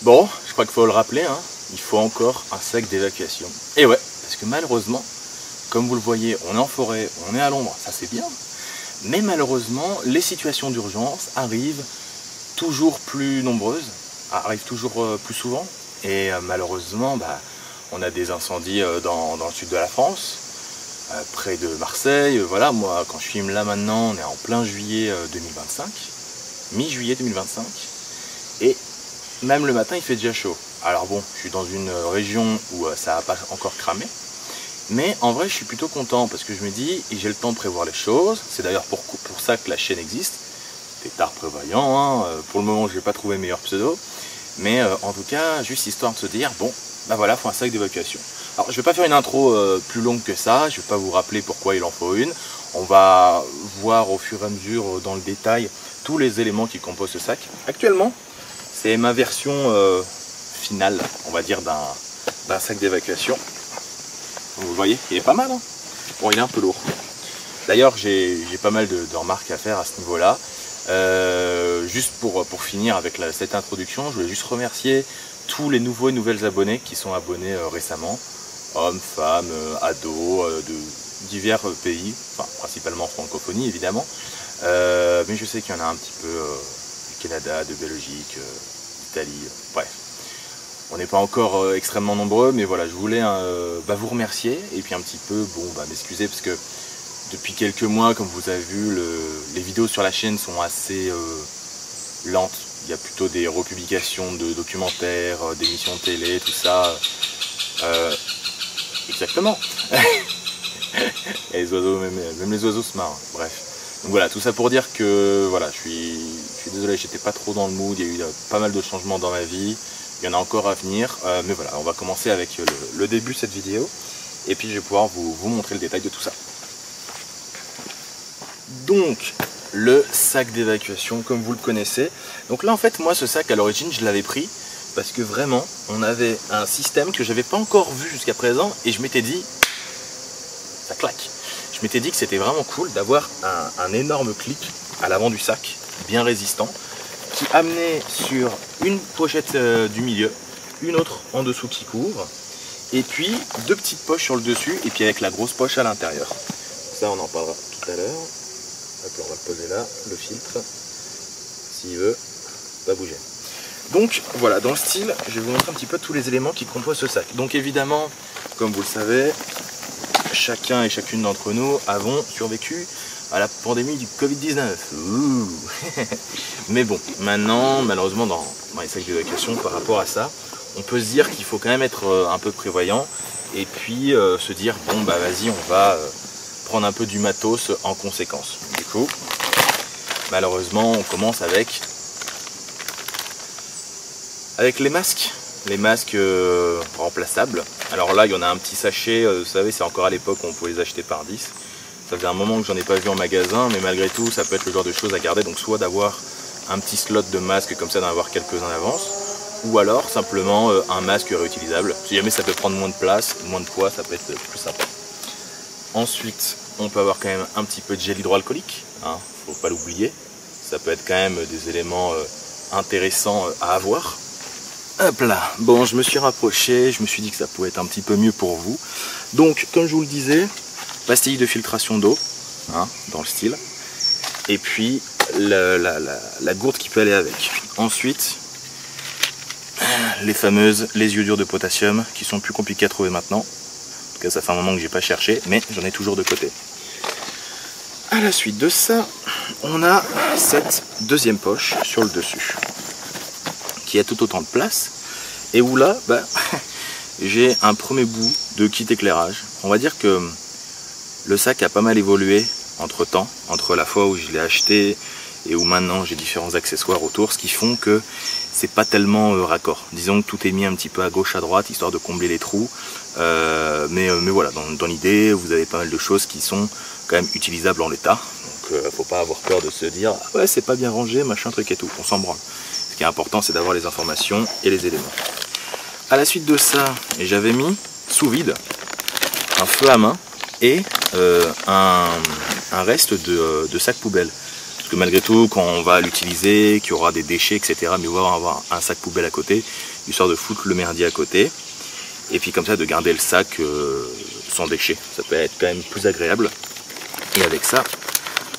Bon, je crois qu'il faut le rappeler, hein, il faut encore un sac d'évacuation. Et ouais, parce que malheureusement, comme vous le voyez, on est en forêt, on est à l'ombre, ça c'est bien. Mais malheureusement, les situations d'urgence arrivent toujours plus nombreuses, arrivent toujours plus souvent. Et malheureusement, on a des incendies dans le sud de la France, près de Marseille. Voilà, moi quand je filme là maintenant, on est en plein juillet 2025, mi-juillet 2025. Et même le matin, il fait déjà chaud. Alors bon, je suis dans une région où ça n'a pas encore cramé. Mais en vrai, je suis plutôt content parce que je me dis, j'ai le temps de prévoir les choses. C'est d'ailleurs pour ça que la chaîne existe. Tétard prévoyant, hein. Pour le moment, je n'ai pas trouvé meilleur pseudo. Mais en tout cas, juste histoire de se dire, bon, voilà, il faut un sac d'évacuation. Alors, je ne vais pas faire une intro plus longue que ça. Je ne vais pas vous rappeler pourquoi il en faut une. On va voir au fur et à mesure, dans le détail, tous les éléments qui composent ce sac. Actuellement, c'est ma version finale, on va dire, d'un sac d'évacuation. Vous voyez, il est pas mal, hein. Bon, il est un peu lourd. D'ailleurs, j'ai pas mal de remarques à faire à ce niveau-là. Juste pour finir avec cette introduction, je voulais juste remercier tous les nouveaux et nouvelles abonnés qui sont abonnés récemment. Hommes, femmes, ados, de divers pays, enfin principalement francophonie évidemment. Mais je sais qu'il y en a un petit peu du Canada, de Belgique, d'Italie, bref. On n'est pas encore extrêmement nombreux, mais voilà, je voulais vous remercier et puis un petit peu, m'excuser parce que depuis quelques mois, comme vous avez vu, les vidéos sur la chaîne sont assez lentes. Il y a plutôt des republications de documentaires, d'émissions de télé, tout ça. Exactement. Et les oiseaux, même les oiseaux se marrent, bref. Donc voilà, tout ça pour dire que voilà, je suis désolé, j'étais pas trop dans le mood, il y a eu pas mal de changements dans ma vie. Il y en a encore à venir, mais voilà, on va commencer avec le début de cette vidéo et puis je vais pouvoir vous montrer le détail de tout ça. Donc, le sac d'évacuation, comme vous le connaissez. Donc là, en fait, moi, ce sac, à l'origine, je l'avais pris parce que vraiment, on avait un système que je n'avais pas encore vu jusqu'à présent et je m'étais dit, ça claque. Je m'étais dit que c'était vraiment cool d'avoir un énorme clip à l'avant du sac, bien résistant, qui amenait sur une pochette du milieu, une autre en dessous qui couvre, et puis deux petites poches sur le dessus, et puis avec la grosse poche à l'intérieur. Ça, on en parlera tout à l'heure. On va le poser là, le filtre, s'il veut, pas bouger. Donc voilà, dans le style, je vais vous montrer un petit peu tous les éléments qui composent ce sac. Donc évidemment, comme vous le savez, chacun et chacune d'entre nous avons survécu à la pandémie du Covid-19. Mais bon, maintenant, malheureusement, dans les sacs d'évacuation, par rapport à ça, on peut se dire qu'il faut quand même être un peu prévoyant et puis se dire, bon, vas-y, on va prendre un peu du matos en conséquence. Du coup, malheureusement, on commence avec les masques. Les masques remplaçables. Alors là, il y en a un petit sachet, vous savez, c'est encore à l'époque où on pouvait les acheter par 10. Ça faisait un moment que j'en ai pas vu en magasin, mais malgré tout, ça peut être le genre de choses à garder. Donc soit d'avoir un petit slot de masque comme ça, d'en avoir quelques-uns en avance, ou alors simplement un masque réutilisable. Si jamais ça peut prendre moins de place, moins de poids, ça peut être plus sympa. Ensuite, on peut avoir quand même un petit peu de gel hydroalcoolique, hein, faut pas l'oublier. Ça peut être quand même des éléments intéressants à avoir. Hop là, bon, je me suis rapproché, je me suis dit que ça pouvait être un petit peu mieux pour vous. Donc, comme je vous le disais, pastilles de filtration d'eau, hein, dans le style. Et puis, la gourde qui peut aller avec. Ensuite, les iodures de potassium, qui sont plus compliquées à trouver maintenant. En tout cas, ça fait un moment que j'ai pas cherché, mais j'en ai toujours de côté. À la suite de ça, on a cette deuxième poche sur le dessus, qui a tout autant de place, et où là, j'ai un premier bout de kit éclairage. On va dire que le sac a pas mal évolué entre temps, entre la fois où je l'ai acheté et où maintenant j'ai différents accessoires autour, ce qui font que c'est pas tellement raccord. Disons que tout est mis un petit peu à gauche, à droite, histoire de combler les trous. Mais voilà, dans l'idée, vous avez pas mal de choses qui sont quand même utilisables en l'état. Donc faut pas avoir peur de se dire ah ouais, c'est pas bien rangé, machin truc et tout. On s'en branle. Ce qui est important, c'est d'avoir les informations et les éléments. À la suite de ça, j'avais mis sous vide un feu à main et un reste de sac poubelle. Parce que malgré tout, quand on va l'utiliser, qu'il y aura des déchets, etc., mieux vaut avoir un sac poubelle à côté, histoire de foutre le merdier à côté. Et puis comme ça, de garder le sac sans déchets. Ça peut être quand même plus agréable. Et avec ça,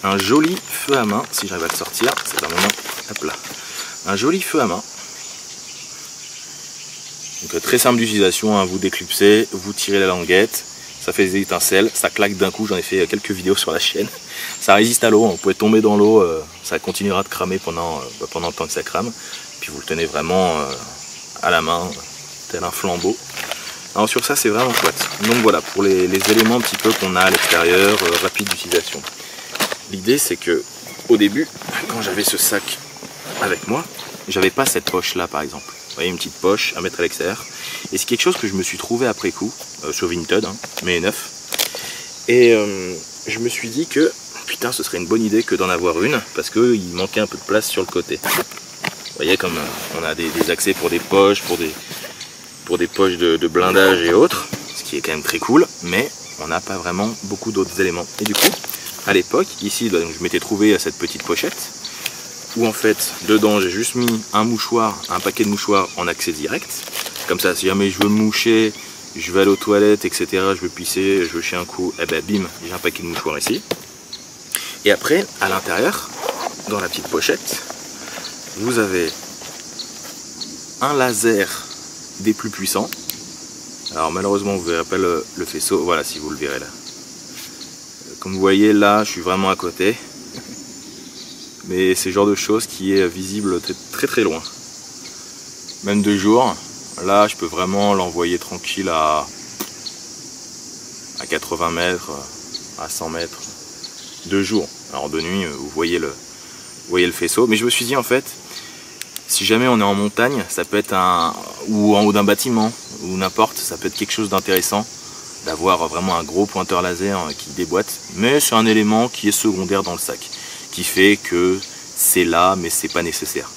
un joli feu à main, si j'arrive à le sortir, c'est un moment, hop là. Un joli feu à main. Donc très simple d'utilisation, hein, vous déclipsez, vous tirez la languette, ça fait des étincelles, ça claque d'un coup, j'en ai fait quelques vidéos sur la chaîne. Ça résiste à l'eau, on peut tomber dans l'eau, ça continuera de cramer pendant le temps que ça crame. Puis vous le tenez vraiment à la main, tel un flambeau. Alors sur ça c'est vraiment chouette. Donc voilà, pour les éléments un petit peu qu'on a à l'extérieur, rapide d'utilisation. L'idée c'est que au début, quand j'avais ce sac avec moi, j'avais pas cette poche là par exemple. Vous voyez, une petite poche à mettre à l'extérieur. Et c'est quelque chose que je me suis trouvé après coup, sur Vinted, hein, mais neuf. Et je me suis dit que, putain, ce serait une bonne idée que d'en avoir une, parce qu'il manquait un peu de place sur le côté. Vous voyez, comme on a des accès pour des poches, pour des poches de blindage et autres, ce qui est quand même très cool, mais on n'a pas vraiment beaucoup d'autres éléments. Et du coup, à l'époque, ici, donc, je m'étais trouvé cette petite pochette, où en fait, dedans, j'ai juste mis un mouchoir, un paquet de mouchoirs en accès direct. Comme ça, si jamais je veux me moucher, je vais aller aux toilettes, etc., je veux pisser, je veux chier un coup, et ben bim, j'ai un paquet de mouchoirs ici. Et après, à l'intérieur, dans la petite pochette, vous avez un laser des plus puissants. Alors malheureusement, vous ne verrez pas le faisceau, voilà, si vous le verrez là. Comme vous voyez, là, je suis vraiment à côté. Mais c'est le genre de chose qui est visible très très loin. Même de jour, là je peux vraiment l'envoyer tranquille à 80 mètres, à 100 mètres, de jour. Alors de nuit, vous voyez le faisceau. Mais je me suis dit en fait, si jamais on est en montagne, ça peut être ou en haut d'un bâtiment, ou n'importe, ça peut être quelque chose d'intéressant d'avoir vraiment un gros pointeur laser qui déboîte. Mais c'est un élément qui est secondaire dans le sac, qui fait que c'est là mais c'est pas nécessaire.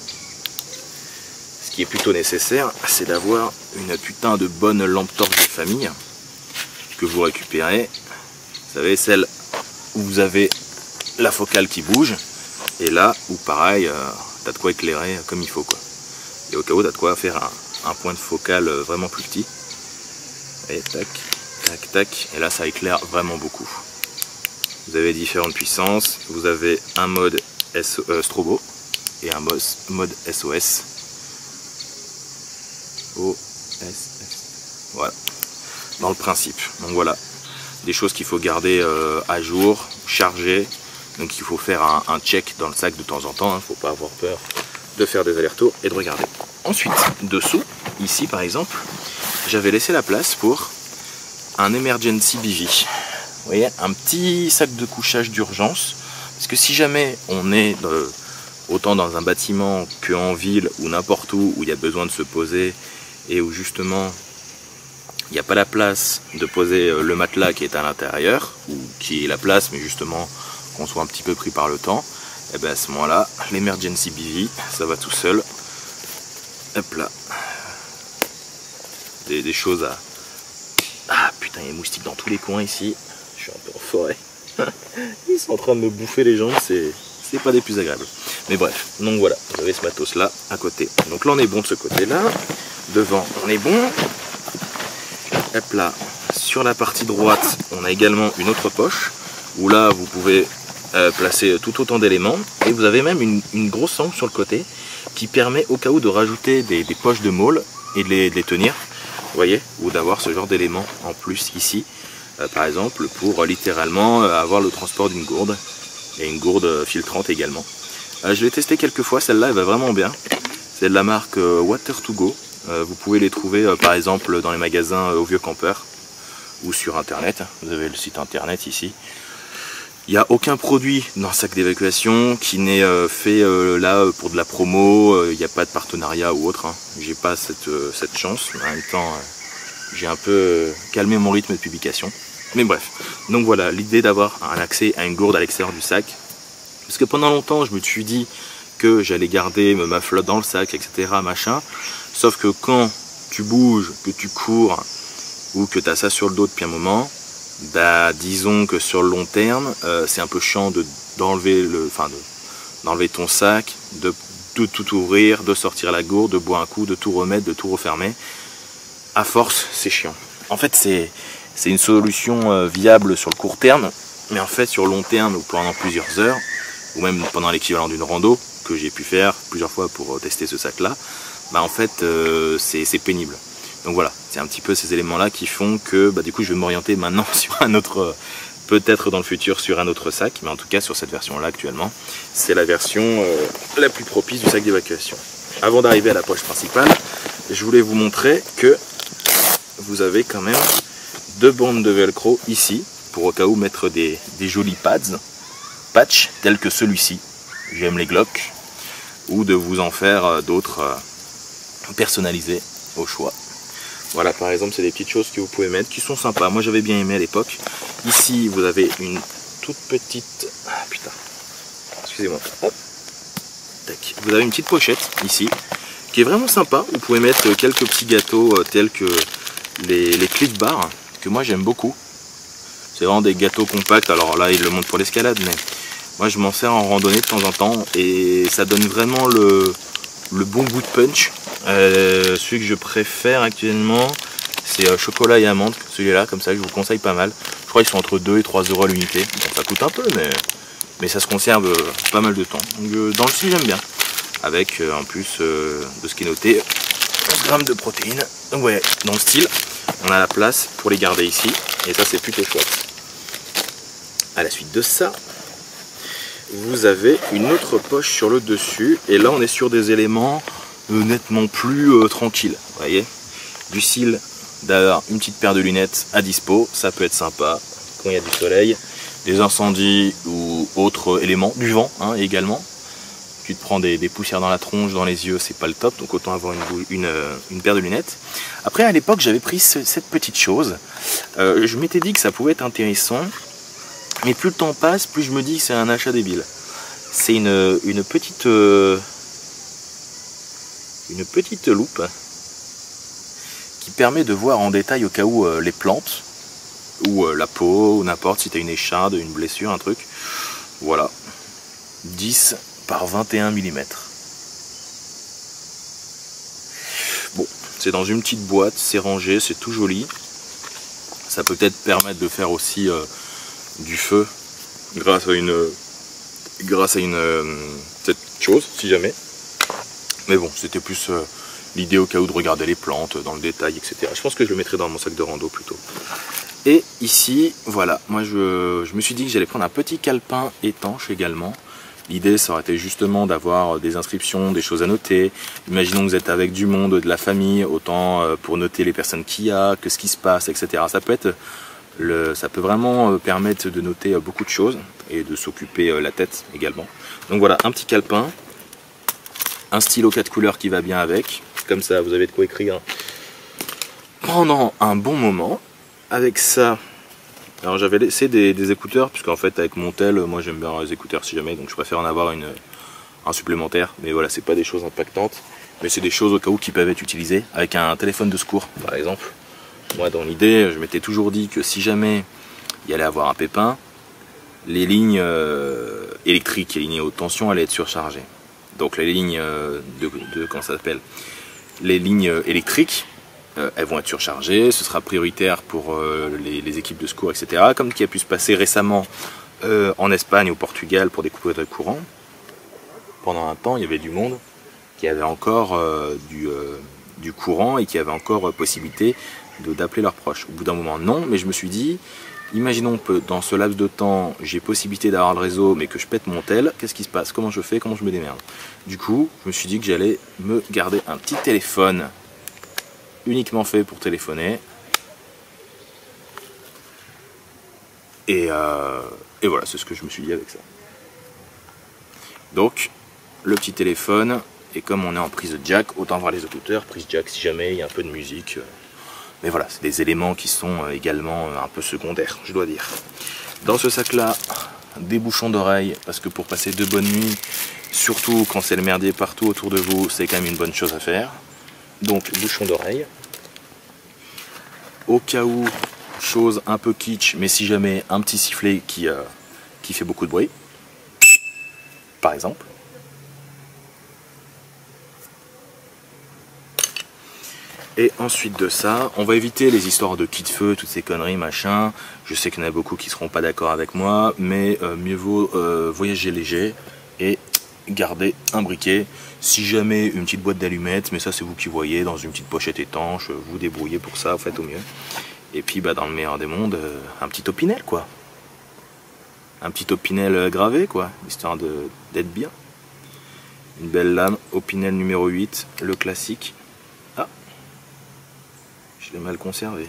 Ce qui est plutôt nécessaire, c'est d'avoir une putain de bonne lampe torche de famille que vous récupérez. Vous savez, celle où vous avez la focale qui bouge, et là où pareil, t'as de quoi éclairer comme il faut quoi. Et au cas où t'as de quoi faire un point de focale vraiment plus petit. Et tac, tac, tac, et là ça éclaire vraiment beaucoup. Vous avez différentes puissances, vous avez un mode strobo et un mode SOS. Voilà, dans le principe. Donc voilà, des choses qu'il faut garder à jour, chargées. Donc il faut faire un check dans le sac de temps en temps, il ne faut pas avoir peur de faire des allers-retours et de regarder. Ensuite, dessous, ici par exemple, j'avais laissé la place pour un emergency BV. Vous voyez, un petit sac de couchage d'urgence, parce que si jamais on est autant dans un bâtiment qu'en ville ou n'importe où il y a besoin de se poser et où justement il n'y a pas la place de poser le matelas qui est à l'intérieur, ou qui est la place mais justement qu'on soit un petit peu pris par le temps, et bien à ce moment là, l'emergency BV, ça va tout seul. Hop là, des choses à... Ah putain, il y a des moustiques dans tous les coins ici. Je suis un peu en forêt. Ils sont en train de me bouffer les jambes, c'est pas des plus agréables. Mais bref, donc voilà, vous avez ce matos là à côté. Donc là on est bon de ce côté là. Devant on est bon. Hop là, sur la partie droite, on a également une autre poche. Où là vous pouvez placer tout autant d'éléments. Et vous avez même une grosse sangle sur le côté qui permet au cas où de rajouter des poches de môle et de les tenir. Vous voyez, ou d'avoir ce genre d'éléments en plus ici. Par exemple pour littéralement avoir le transport d'une gourde et une gourde filtrante également. Je l'ai testé quelques fois, celle-là elle va vraiment bien. C'est de la marque Water2Go. Vous pouvez les trouver par exemple dans les magasins au Vieux Campeur ou sur internet. Vous avez le site internet ici. Il n'y a aucun produit dans le sac d'évacuation qui n'est fait là pour de la promo. Il n'y a pas de partenariat ou autre. Hein. J'ai pas cette chance, mais en même temps j'ai un peu calmé mon rythme de publication. Mais bref, donc voilà, l'idée d'avoir un accès à une gourde à l'extérieur du sac. Parce que pendant longtemps, je me suis dit que j'allais garder ma flotte dans le sac, etc. machin. Sauf que quand tu bouges, que tu cours, ou que tu as ça sur le dos depuis un moment, bah disons que sur le long terme, c'est un peu chiant d'enlever d'enlever ton sac, de tout ouvrir, de sortir la gourde, de boire un coup, de tout remettre, de tout refermer. À force, c'est chiant. En fait, c'est une solution viable sur le court terme, mais en fait, sur le long terme, ou pendant plusieurs heures, ou même pendant l'équivalent d'une rando, que j'ai pu faire plusieurs fois pour tester ce sac-là, bah en fait, c'est pénible. Donc voilà, c'est un petit peu ces éléments-là qui font que bah, du coup, je vais m'orienter maintenant sur un autre, peut-être dans le futur sur un autre sac, mais en tout cas sur cette version-là actuellement, c'est la version la plus propice du sac d'évacuation. Avant d'arriver à la poche principale, je voulais vous montrer que vous avez quand même deux bandes de velcro ici, pour au cas où mettre des jolis patch tels que celui-ci, j'aime les Glock, ou de vous en faire d'autres personnalisés au choix. Voilà, par exemple, c'est des petites choses que vous pouvez mettre qui sont sympas. Moi, j'avais bien aimé à l'époque. Ici, vous avez une toute petite... Ah, putain. Excusez-moi. Hop. Tac. Vous avez une petite pochette, ici, qui est vraiment sympa. Vous pouvez mettre quelques petits gâteaux tels que les clip bars, que moi, j'aime beaucoup. C'est vraiment des gâteaux compacts. Alors là, il le montre pour l'escalade, mais moi, je m'en sers en randonnée de temps en temps. Et ça donne vraiment le bon goût de punch. Celui que je préfère actuellement, c'est chocolat et amande, celui-là, comme ça, je vous le conseille pas mal. Je crois qu'ils sont entre 2 et 3 euros à l'unité. Bon, ça coûte un peu, mais ça se conserve pas mal de temps. Donc, dans le style, j'aime bien. Avec en plus de ce qui est noté, 11 grammes de protéines. Donc, ouais, dans le style, on a la place pour les garder ici. Et ça, c'est plutôt chouette. À la suite de ça, vous avez une autre poche sur le dessus. Et là, on est sur des éléments nettement plus tranquille, vous voyez, du style d'avoir une petite paire de lunettes à dispo, ça peut être sympa quand il y a du soleil, des incendies ou autres éléments, du vent hein, également. Tu te prends des poussières dans la tronche, dans les yeux, c'est pas le top, donc autant avoir une paire de lunettes. Après, à l'époque, j'avais pris cette petite chose, je m'étais dit que ça pouvait être intéressant, mais plus le temps passe, plus je me dis que c'est un achat débile. C'est une petite loupe qui permet de voir en détail au cas où les plantes ou la peau ou n'importe, si tu as une écharde, une blessure, un truc. Voilà, 10 par 21 mm. Bon, c'est dans une petite boîte, c'est rangé, c'est tout joli. Ça peut peut-être permettre de faire aussi du feu grâce à cette chose, si jamais. Mais bon, c'était plus l'idée au cas où de regarder les plantes dans le détail, etc. Je pense que je le mettrai dans mon sac de rando plutôt. Et ici, voilà, moi je me suis dit que j'allais prendre un petit calepin étanche également. L'idée, ça aurait été justement d'avoir des inscriptions, des choses à noter. Imaginons que vous êtes avec du monde, de la famille, autant pour noter les personnes qu'il y a, que ce qui se passe, etc. Ça peut vraiment permettre de noter beaucoup de choses et de s'occuper la tête également. Donc voilà, un petit calepin. Un stylo 4 couleurs qui va bien avec, comme ça vous avez de quoi écrire pendant un bon moment. Avec ça, alors j'avais laissé des écouteurs, puisqu'en fait avec mon tel, moi j'aime bien les écouteurs si jamais, donc je préfère en avoir un supplémentaire. Mais voilà, c'est pas des choses impactantes, mais c'est des choses au cas où qui peuvent être utilisées, avec un téléphone de secours par exemple. Moi dans l'idée, je m'étais toujours dit que si jamais il y allait avoir un pépin, les lignes électriques et les lignes haute tension allaient être surchargées. Donc les lignes comment ça s'appelle, les lignes électriques, elles vont être surchargées, ce sera prioritaire pour les équipes de secours, etc. Comme ce qui a pu se passer récemment en Espagne ou au Portugal pour des coupures de courant. Pendant un temps, il y avait du monde qui avait encore du courant et qui avait encore possibilité d'appeler leurs proches. Au bout d'un moment, non, mais je me suis dit, imaginons que dans ce laps de temps, j'ai possibilité d'avoir le réseau, mais que je pète mon tel, qu'est-ce qui se passe? Comment je fais? Comment je me démerde? Du coup, je me suis dit que j'allais me garder un petit téléphone uniquement fait pour téléphoner. Et voilà, c'est ce que je me suis dit avec ça. Donc, le petit téléphone, et comme on est en prise jack, autant voir les écouteurs, prise jack si jamais il y a un peu de musique. Mais voilà, c'est des éléments qui sont également un peu secondaires, je dois dire. Dans ce sac-là, des bouchons d'oreilles, parce que pour passer de bonnes nuits, surtout quand c'est le merdier partout autour de vous, c'est quand même une bonne chose à faire. Donc, bouchons d'oreilles. Au cas où, chose un peu kitsch, mais si jamais, un petit sifflet qui fait beaucoup de bruit, par exemple. Et ensuite de ça, on va éviter les histoires de kit feu, toutes ces conneries, machin. Je sais qu'il y en a beaucoup qui seront pas d'accord avec moi, mais mieux vaut voyager léger et garder un briquet. Si jamais une petite boîte d'allumettes, mais ça c'est vous qui voyez, dans une petite pochette étanche, vous débrouillez pour ça, faites au mieux. Et puis bah, dans le meilleur des mondes, un petit opinel quoi. Un petit opinel gravé quoi, histoire d'être bien. Une belle lame, opinel numéro 8, le classique. Ah, je l'ai mal conservé.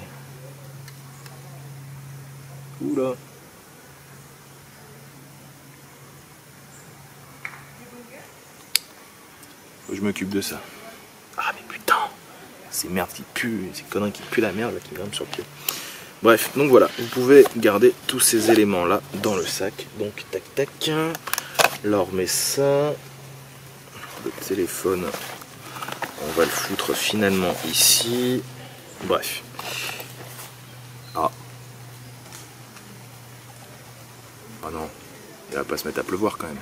Oula. Faut que je m'occupe de ça. Ah mais putain, ces merdes qui puent, ces conneries qui puent la merde là, qui me grimpent sur le pied. Bref, donc voilà, vous pouvez garder tous ces éléments là dans le sac. Donc tac tac, là on remet ça. Le téléphone, on va le foutre finalement ici. Bref. Ah. Ah non, il va pas se mettre à pleuvoir quand même.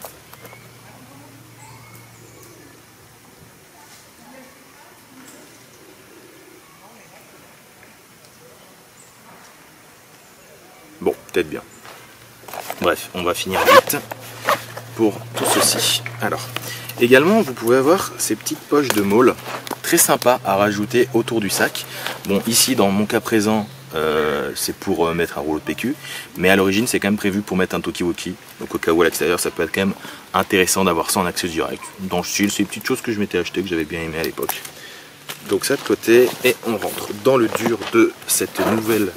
Bon, peut-être bien. Bref, on va finir vite pour tout ceci. Alors, également, vous pouvez avoir ces petites poches de môle très sympas à rajouter autour du sac. Bon, ici, dans mon cas présent, c'est pour mettre un rouleau de PQ, mais à l'origine, c'est quand même prévu pour mettre un talkie-walkie. Donc, au cas où à l'extérieur, ça peut être quand même intéressant d'avoir ça en accès direct. Dans le style, c'est une petite chose que je m'étais acheté, que j'avais bien aimé à l'époque. Donc, ça de côté, et on rentre dans le dur de cette nouvelle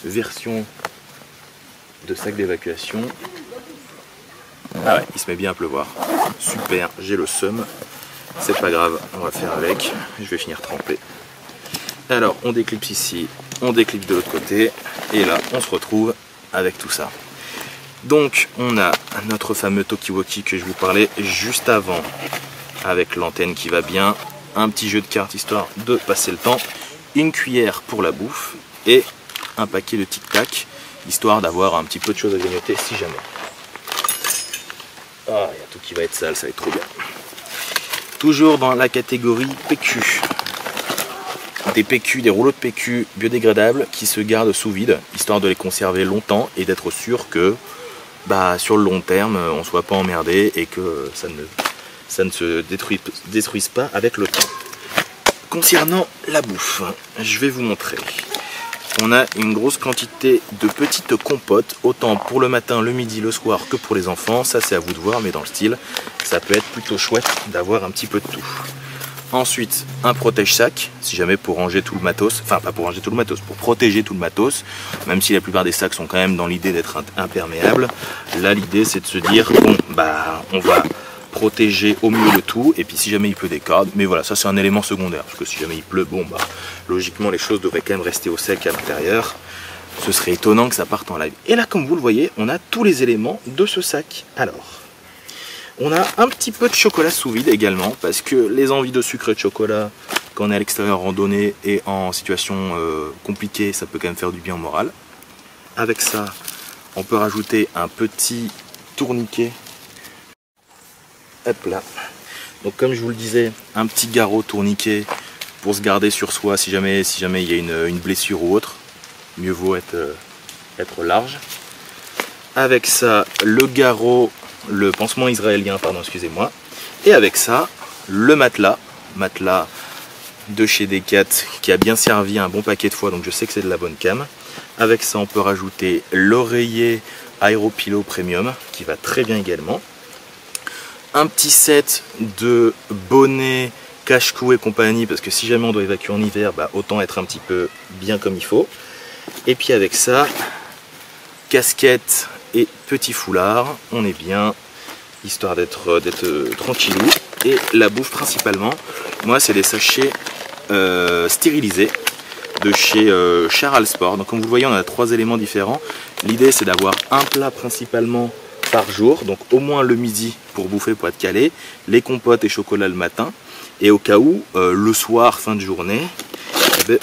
version de sac d'évacuation. Ah ouais, il se met bien à pleuvoir. Super, j'ai le seum. C'est pas grave, on va faire avec. Je vais finir trempé. Alors, on déclipse ici, on déclipse de l'autre côté. Et là, on se retrouve avec tout ça. Donc, on a notre fameux talkie-walkie que je vous parlais juste avant. Avec l'antenne qui va bien. Un petit jeu de cartes histoire de passer le temps. Une cuillère pour la bouffe. Et un paquet de tic-tac. Histoire d'avoir un petit peu de choses à grignoter si jamais. Ah, il y a tout qui va être sale, ça va être trop bien. Toujours dans la catégorie PQ. Des PQ, des rouleaux de PQ biodégradables qui se gardent sous vide, histoire de les conserver longtemps et d'être sûr que sur le long terme, on ne soit pas emmerdé et que ça ne se détruise pas avec le temps. Concernant la bouffe, je vais vous montrer. On a une grosse quantité de petites compotes, autant pour le matin, le midi, le soir que pour les enfants. Ça c'est à vous de voir, mais dans le style, ça peut être plutôt chouette d'avoir un petit peu de tout. Ensuite, un protège-sac, si jamais pour ranger tout le matos, enfin pas pour ranger tout le matos, pour protéger tout le matos, même si la plupart des sacs sont quand même dans l'idée d'être imperméables. Là l'idée c'est de se dire, bon on va protéger au mieux le tout, et puis si jamais il pleut des cordes, mais voilà, ça c'est un élément secondaire, parce que si jamais il pleut, logiquement les choses devraient quand même rester au sec à l'intérieur. Ce serait étonnant que ça parte en live. Et là, comme vous le voyez, on a tous les éléments de ce sac. Alors, on a un petit peu de chocolat sous vide également, parce que les envies de sucre et de chocolat, quand on est à l'extérieur en randonnée et en situation compliquée, ça peut quand même faire du bien au moral. Avec ça, on peut rajouter un petit tourniquet. Hop là. Donc comme je vous le disais, un petit garrot tourniquet pour se garder sur soi si jamais il y a une blessure ou autre. Mieux vaut être large. Avec ça, le garrot, le pansement israélien, pardon, excusez-moi. Et avec ça, le matelas de chez Decat qui a bien servi un bon paquet de fois, donc je sais que c'est de la bonne cam. Avec ça, on peut rajouter l'oreiller Aeropilo Premium qui va très bien également. Un petit set de bonnets, cache-cou et compagnie, parce que si jamais on doit évacuer en hiver, autant être un petit peu bien comme il faut. Et puis avec ça, casquette et petit foulard, on est bien, histoire d'être tranquillou. Et la bouffe principalement, moi c'est des sachets stérilisés de chez Charal Sport. Donc comme vous le voyez, on a 3 éléments différents. L'idée c'est d'avoir un plat principalement par jour, donc au moins le midi pour bouffer, pour être calé, les compotes et chocolat le matin, et au cas où le soir, fin de journée,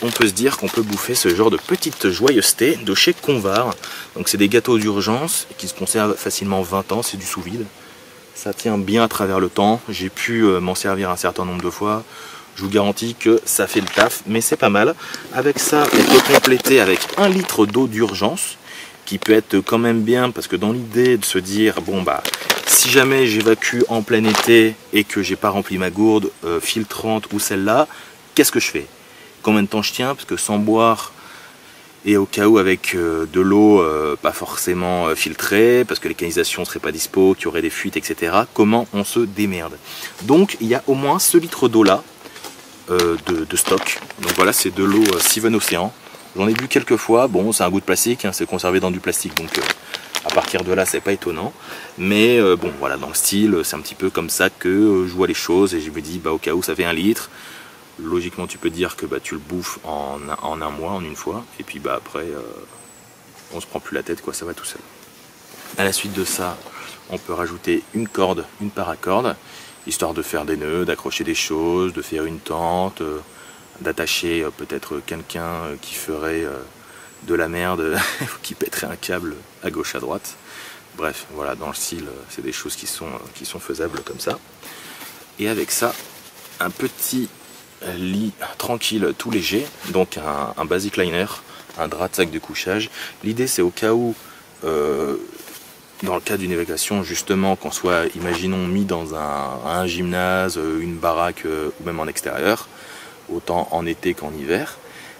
on peut se dire qu'on peut bouffer ce genre de petites joyeusetés de chez Convar. Donc c'est des gâteaux d'urgence qui se conservent facilement 20 ans, c'est du sous vide, ça tient bien à travers le temps. J'ai pu m'en servir un certain nombre de fois, Je vous garantis que ça fait le taf, mais c'est pas mal. Avec ça, on peut compléter avec 1 litre d'eau d'urgence, qui peut être quand même bien, parce que dans l'idée de se dire, bon bah, si jamais j'évacue en plein été et que j'ai pas rempli ma gourde filtrante ou celle-là, qu'est-ce que je fais? Combien de temps je tiens? Parce que sans boire, et au cas où avec de l'eau pas forcément filtrée, parce que les canalisations ne seraient pas dispo, qu'il y aurait des fuites, etc. Comment on se démerde? Donc il y a au moins ce litre d'eau là de stock. Donc voilà, c'est de l'eau Seven Ocean. J'en ai bu quelques fois. Bon, c'est un goût de plastique, hein, c'est conservé dans du plastique, donc à partir de là, c'est pas étonnant. Mais bon, voilà, dans le style, c'est un petit peu comme ça que je vois les choses et je me dis, bah au cas où ça fait 1 litre. Logiquement, tu peux dire que bah, tu le bouffes en un mois, en une fois, et puis bah, après, on se prend plus la tête, quoi, ça va tout seul. À la suite de ça, on peut rajouter une corde, une paracorde, histoire de faire des nœuds, d'accrocher des choses, de faire une tente, d'attacher peut-être quelqu'un qui ferait de la merde, qui pèterait un câble à gauche, à droite. Bref, voilà, dans le style, c'est des choses qui sont faisables comme ça. Et avec ça, un petit lit tranquille tout léger, donc un basic liner, un drap de sac de couchage. L'idée c'est au cas où dans le cas d'une évacuation justement qu'on soit, imaginons, mis dans un gymnase, une baraque ou même en extérieur, autant en été qu'en hiver,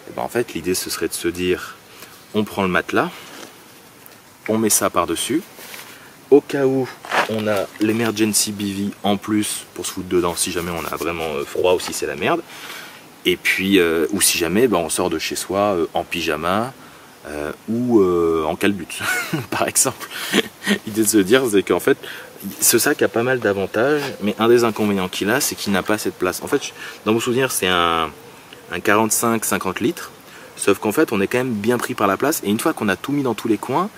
et ben en fait l'idée ce serait de se dire, on prend le matelas, on met ça par dessus, au cas où on a l'emergency bivy en plus pour se foutre dedans si jamais on a vraiment froid ou si c'est la merde. Et puis, ou si jamais on sort de chez soi en pyjama ou en calbut, par exemple. L'idée de se dire, c'est qu'en fait, ce sac a pas mal d'avantages, mais un des inconvénients qu'il a, c'est qu'il n'a pas cette place. En fait, dans mon souvenir, c'est un 45-50 litres, sauf qu'en fait, on est quand même bien pris par la place. Et une fois qu'on a tout mis dans tous les coins,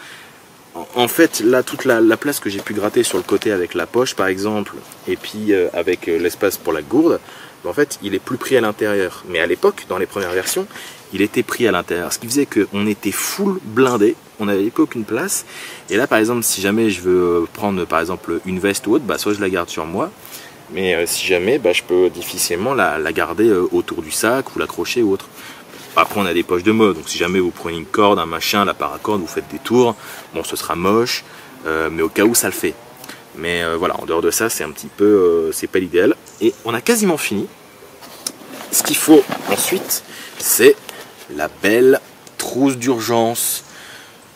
en fait, là, toute la place que j'ai pu gratter sur le côté avec la poche, par exemple, et puis avec l'espace pour la gourde, en fait, il est plus pris à l'intérieur. Mais à l'époque, dans les premières versions, il était pris à l'intérieur. Ce qui faisait qu'on était full blindé, on n'avait pas aucune place. Et là, par exemple, si jamais je veux prendre, par exemple, une veste ou autre, bah, soit je la garde sur moi, mais si jamais, bah, je peux difficilement la garder autour du sac ou l'accrocher ou autre. Après on a des poches de mode, donc si jamais vous prenez une corde, un machin, la paracorde, vous faites des tours, bon ce sera moche, mais au cas où ça le fait. Mais voilà, en dehors de ça, c'est un petit peu, c'est pas l'idéal. Et on a quasiment fini. Ce qu'il faut ensuite, c'est la belle trousse d'urgence,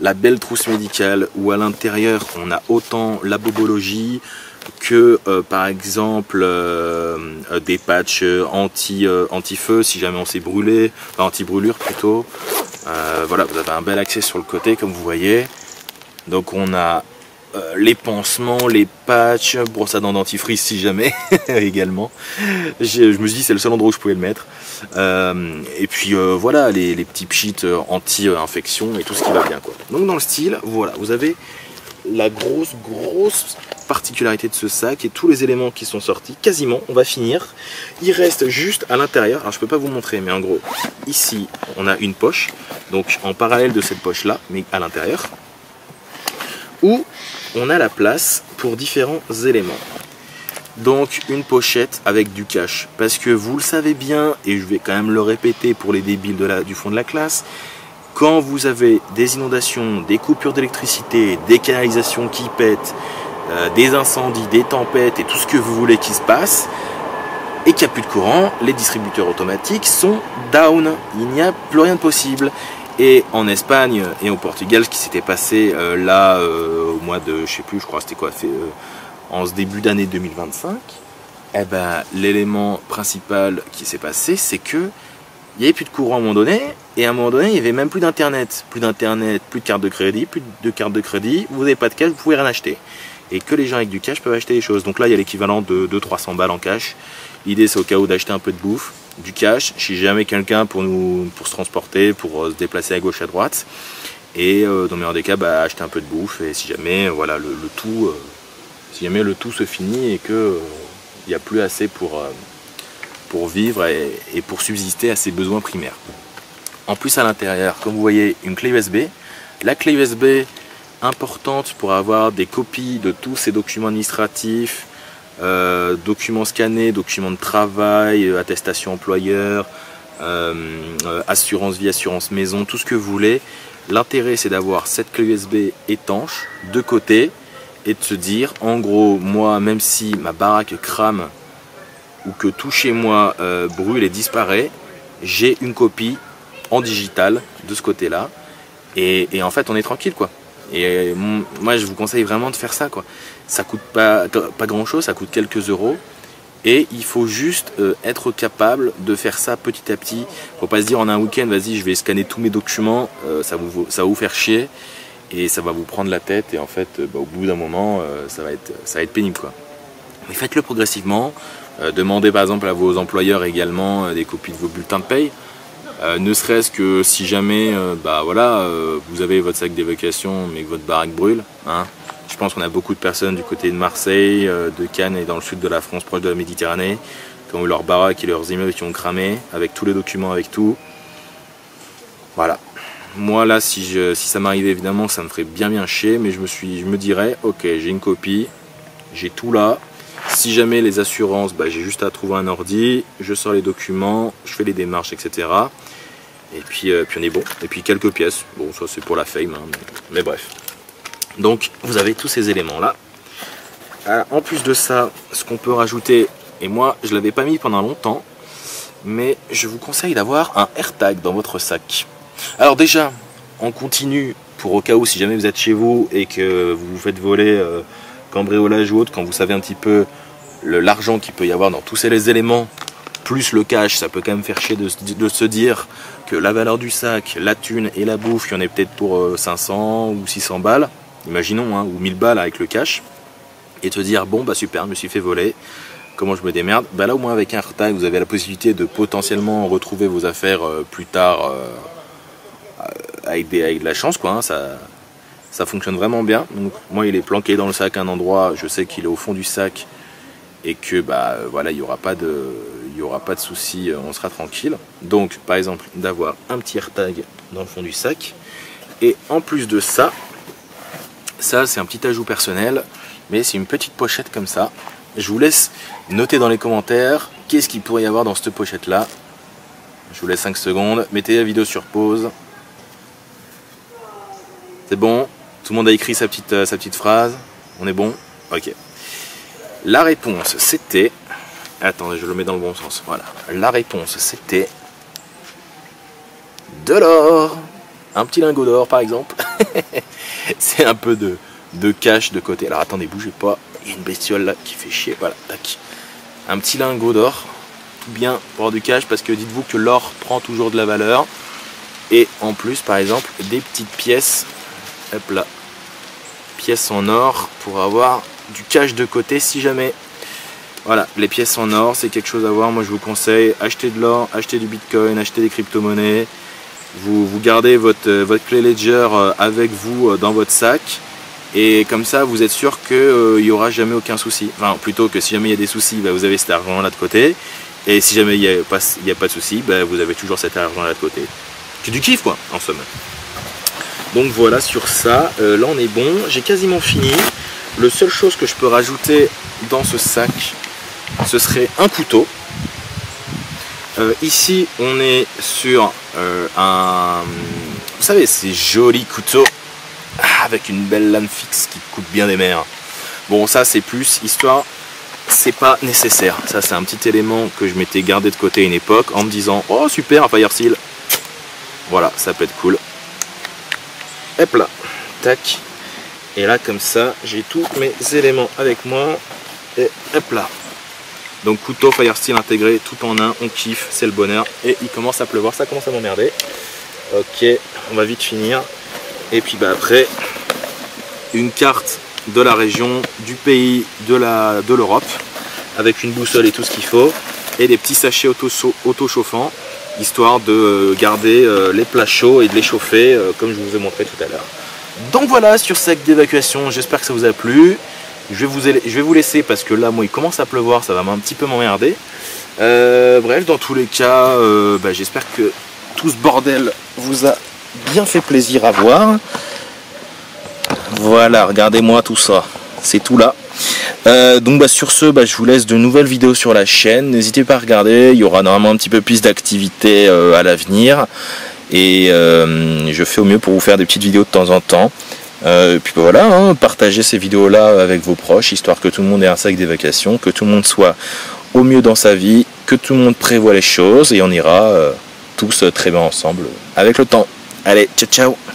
la belle trousse médicale, où à l'intérieur on a autant la bobologie que par exemple des patchs anti-feu si jamais on s'est brûlé, enfin, anti-brûlure plutôt. Voilà, vous avez un bel accès sur le côté comme vous voyez. Donc on a les pansements, les patchs, brosse à dents dentifrice si jamais également. Je me suis dit c'est le seul endroit où je pouvais le mettre. Et puis voilà les petits pchits anti-infection et tout ce qui va bien quoi. Donc dans le style, voilà, vous avez la grosse particularité de ce sac et tous les éléments qui sont sortis, quasiment, on va finir. Il reste juste à l'intérieur, alors je peux pas vous montrer, mais en gros, ici, on a une poche, donc en parallèle de cette poche-là, mais à l'intérieur, où on a la place pour différents éléments. Donc une pochette avec du cash, parce que vous le savez bien, et je vais quand même le répéter pour les débiles du fond de la classe, quand vous avez des inondations, des coupures d'électricité, des canalisations qui pètent, des incendies, des tempêtes et tout ce que vous voulez qui se passe, et qu'il n'y a plus de courant, les distributeurs automatiques sont down. Il n'y a plus rien de possible. Et en Espagne et au Portugal, ce qui s'était passé là au mois de, je sais plus, je crois c'était quoi, en ce début d'année 2025, eh ben, l'élément principal qui s'est passé, c'est que il n'y avait plus de courant à un moment donné, et à un moment donné, il n'y avait même plus d'internet. Plus d'internet, plus de carte de crédit, plus de carte de crédit, vous n'avez pas de cash, vous pouvez rien acheter. Et que les gens avec du cash peuvent acheter des choses. Donc là, il y a l'équivalent de 200-300 balles en cash. L'idée, c'est au cas où d'acheter un peu de bouffe, du cash, si jamais quelqu'un pour se transporter, pour se déplacer à gauche, à droite. Et dans le meilleur des cas, bah, acheter un peu de bouffe. Et si jamais, voilà, si jamais le tout se finit et que il n'y a plus assez pour vivre et pour subsister à ses besoins primaires. En plus à l'intérieur, comme vous voyez, une clé USB. La clé USB importante pour avoir des copies de tous ces documents administratifs, documents scannés, documents de travail, attestation employeur, assurance vie, assurance maison, tout ce que vous voulez. L'intérêt, c'est d'avoir cette clé USB étanche de côté et de se dire, en gros, moi, même si ma baraque crame ou que tout chez moi brûle et disparaît, j'ai une copie en digital de ce côté-là. Et en fait, on est tranquille, quoi. Et moi, je vous conseille vraiment de faire ça, quoi. Ça coûte pas grand-chose, ça coûte quelques euros. Et il faut juste être capable de faire ça petit à petit. Faut pas se dire en un week-end, vas-y, je vais scanner tous mes documents, ça va vous faire chier et ça va vous prendre la tête. Et en fait, au bout d'un moment, ça va être pénible, quoi. Mais faites-le progressivement. Demandez par exemple à vos employeurs également des copies de vos bulletins de paye. Ne serait-ce que si jamais vous avez votre sac d'évacuation mais que votre baraque brûle, hein. Je pense qu'on a beaucoup de personnes du côté de Marseille, de Cannes et dans le sud de la France, proche de la Méditerranée, qui ont eu leur baraque et leurs immeubles qui ont cramé, avec tous les documents, avec tout. Voilà. Moi là, si ça m'arrivait évidemment, ça me ferait bien chier, mais je me dirais, ok, j'ai une copie, j'ai tout là. Si jamais les assurances, j'ai juste à trouver un ordi, je sors les documents, je fais les démarches, etc. Et puis on est bon. Et puis quelques pièces. Bon, ça c'est pour la fame, hein, mais bref. Donc vous avez tous ces éléments là. En plus de ça, ce qu'on peut rajouter, et moi je l'avais pas mis pendant longtemps, mais je vous conseille d'avoir un AirTag dans votre sac. Alors déjà, on continue pour au cas où si jamais vous êtes chez vous et que vous vous faites voler cambriolage ou autre, quand vous savez un petit peu l'argent qu'il peut y avoir dans tous ces éléments, plus le cash, ça peut quand même faire chier de se dire que la valeur du sac, la thune et la bouffe, il y en a peut-être pour 500 ou 600 balles. Imaginons, hein, ou 1000 balles avec le cash, et te dire bon super, je me suis fait voler, comment je me démerde. Là au moins avec un AirTag, vous avez la possibilité de potentiellement retrouver vos affaires plus tard avec de la chance, quoi, hein, ça fonctionne vraiment bien. Donc moi il est planqué dans le sac à un endroit, je sais qu'il est au fond du sac et que voilà, il n'y aura pas de souci, on sera tranquille. Donc par exemple d'avoir un petit AirTag dans le fond du sac, et en plus de ça c'est un petit ajout personnel, mais c'est une petite pochette comme ça. Je vous laisse noter dans les commentaires qu'est-ce qu'il pourrait y avoir dans cette pochette là. Je vous laisse 5 secondes, mettez la vidéo sur pause. C'est bon? Tout le monde a écrit sa petite phrase? On est bon? Ok. La réponse c'était... Attendez, je le mets dans le bon sens. Voilà. La réponse c'était... de l'or. Un petit lingot d'or par exemple. C'est un peu de cash de côté. Alors attendez, bougez pas. Il y a une bestiole là qui fait chier. Voilà, tac. Un petit lingot d'or. Bien pour avoir du cash, parce que dites-vous que l'or prend toujours de la valeur. Et en plus, par exemple, des petites pièces. Hop là. Pièces en or pour avoir du cash de côté si jamais. Voilà, les pièces en or, c'est quelque chose à voir. Moi je vous conseille, achetez de l'or, achetez du bitcoin, achetez des crypto-monnaies. Vous gardez votre clé Ledger avec vous dans votre sac, et comme ça vous êtes sûr qu'il n'y aura jamais aucun souci. Enfin, plutôt que si jamais il y a des soucis, vous avez cet argent là de côté, et si jamais il n'y a pas de souci, vous avez toujours cet argent là de côté. C'est du kiff, quoi, en somme. Donc voilà, sur ça, là on est bon, j'ai quasiment fini. Le seule chose que je peux rajouter dans ce sac, ce serait un couteau. Ici on est sur vous savez, ces jolis couteaux avec une belle lame fixe qui coûte bien des mers. Bon, ça c'est plus histoire, c'est pas nécessaire. Ça c'est un petit élément que je m'étais gardé de côté à une époque en me disant oh super, un fire seal. Voilà, ça peut être cool. Hop là, tac. Et là comme ça, j'ai tous mes éléments avec moi. Et hop là. Donc couteau fire steel intégré tout en un, on kiffe, c'est le bonheur. Et il commence à pleuvoir, ça commence à m'emmerder. Ok, on va vite finir. Et puis après, une carte de la région, du pays, de l'Europe, avec une boussole et tout ce qu'il faut. Et des petits sachets auto-chauffants, histoire de garder les plats chauds et de les chauffer, comme je vous ai montré tout à l'heure. Donc voilà, sur ce sac d'évacuation, j'espère que ça vous a plu. Je vais vous laisser parce que là, moi, il commence à pleuvoir, ça va un petit peu m'emmerder. Bref, dans tous les cas, j'espère que tout ce bordel vous a bien fait plaisir à voir. Voilà, regardez-moi tout ça. c'est tout là. Donc sur ce, je vous laisse de nouvelles vidéos sur la chaîne. N'hésitez pas à regarder, il y aura normalement un petit peu plus d'activités à l'avenir. Et je fais au mieux pour vous faire des petites vidéos de temps en temps. Puis voilà, hein, partagez ces vidéos là avec vos proches, histoire que tout le monde ait un sac d'évacuation, que tout le monde soit au mieux dans sa vie, que tout le monde prévoit les choses, et on ira tous très bien ensemble avec le temps. Allez, ciao ciao.